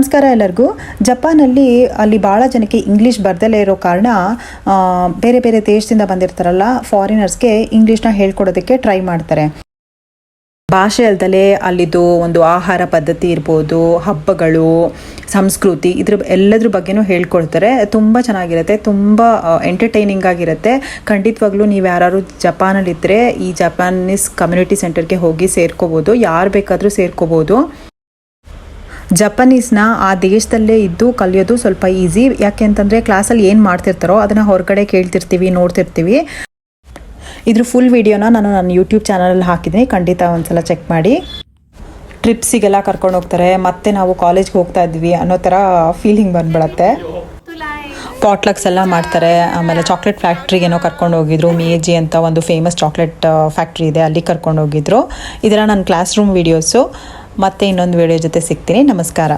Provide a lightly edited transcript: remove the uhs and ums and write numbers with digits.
ನಮಸ್ಕಾರ ಎಲ್ಲರಿಗೂ. ಜಪಾನಲ್ಲಿ ಅಲ್ಲಿ ಭಾಳ ಜನಕ್ಕೆ ಇಂಗ್ಲೀಷ್ ಬರ್ದಲೇ ಇರೋ ಕಾರಣ ಬೇರೆ ಬೇರೆ ದೇಶದಿಂದ ಬಂದಿರ್ತಾರಲ್ಲ ಫಾರಿನರ್ಸ್ಗೆ ಇಂಗ್ಲೀಷ್ನ ಹೇಳ್ಕೊಡೋದಕ್ಕೆ ಟ್ರೈ ಮಾಡ್ತಾರೆ. ಭಾಷೆ ಅಲ್ದಲೇ ಅಲ್ಲಿದ್ದು ಒಂದು ಆಹಾರ ಪದ್ಧತಿ ಇರ್ಬೋದು, ಹಬ್ಬಗಳು, ಸಂಸ್ಕೃತಿ, ಎಲ್ಲದ್ರ ಬಗ್ಗೆನೂ ಹೇಳ್ಕೊಡ್ತಾರೆ. ತುಂಬ ಚೆನ್ನಾಗಿರುತ್ತೆ, ತುಂಬ ಎಂಟರ್ಟೈನಿಂಗ್ ಆಗಿರುತ್ತೆ. ಖಂಡಿತವಾಗ್ಲೂ ನೀವು ಯಾರು ಜಪಾನಲ್ಲಿದ್ದರೆ ಈ ಜಪಾನೀಸ್ ಕಮ್ಯುನಿಟಿ ಸೆಂಟರ್ಗೆ ಹೋಗಿ ಸೇರ್ಕೋಬೋದು. ಯಾರು ಬೇಕಾದರೂ ಸೇರ್ಕೋಬೋದು. ಜಪಾನೀಸ್ನ ಆ ದೇಶದಲ್ಲೇ ಇದ್ದು ಕಲಿಯೋದು ಸ್ವಲ್ಪ ಈಸಿ. ಯಾಕೆ ಅಂತಂದರೆ ಕ್ಲಾಸಲ್ಲಿ ಏನು ಮಾಡ್ತಿರ್ತಾರೋ ಅದನ್ನು ಹೊರಗಡೆ ಕೇಳ್ತಿರ್ತೀವಿ, ನೋಡ್ತಿರ್ತೀವಿ. ಇದ್ರ ಫುಲ್ ವಿಡಿಯೋನ ನಾನು ನನ್ನ ಯೂಟ್ಯೂಬ್ ಚಾನಲಲ್ಲಿ ಹಾಕಿದ್ದೀನಿ, ಖಂಡಿತ ಒಂದ್ಸಲ ಚೆಕ್ ಮಾಡಿ. ಟ್ರಿಪ್ಸಿಗೆಲ್ಲ ಕರ್ಕೊಂಡು ಹೋಗ್ತಾರೆ, ಮತ್ತೆ ನಾವು ಕಾಲೇಜ್ಗೆ ಹೋಗ್ತಾ ಇದ್ವಿ ಅನ್ನೋ ಥರ ಫೀಲಿಂಗ್ ಬಂದ್ಬಿಡತ್ತೆ. ಪಾಟ್ಲಕ್ಸ್ ಎಲ್ಲ ಮಾಡ್ತಾರೆ. ಆಮೇಲೆ ಚಾಕ್ಲೇಟ್ ಫ್ಯಾಕ್ಟ್ರಿಗೇನೋ ಕರ್ಕೊಂಡು ಹೋಗಿದ್ರು. ಮೇಜಿ ಅಂತ ಒಂದು ಫೇಮಸ್ ಚಾಕ್ಲೇಟ್ ಫ್ಯಾಕ್ಟ್ರಿ ಇದೆ, ಅಲ್ಲಿ ಕರ್ಕೊಂಡು ಹೋಗಿದ್ರು. ಇದೆಲ್ಲ ನನ್ನ ಕ್ಲಾಸ್ ರೂಮ್ ವೀಡಿಯೋಸು. ಮತ್ತೆ ಇನ್ನೊಂದು ವಿಡಿಯೋ ಜೊತೆ ಸಿಗ್ತೀನಿ. ನಮಸ್ಕಾರ.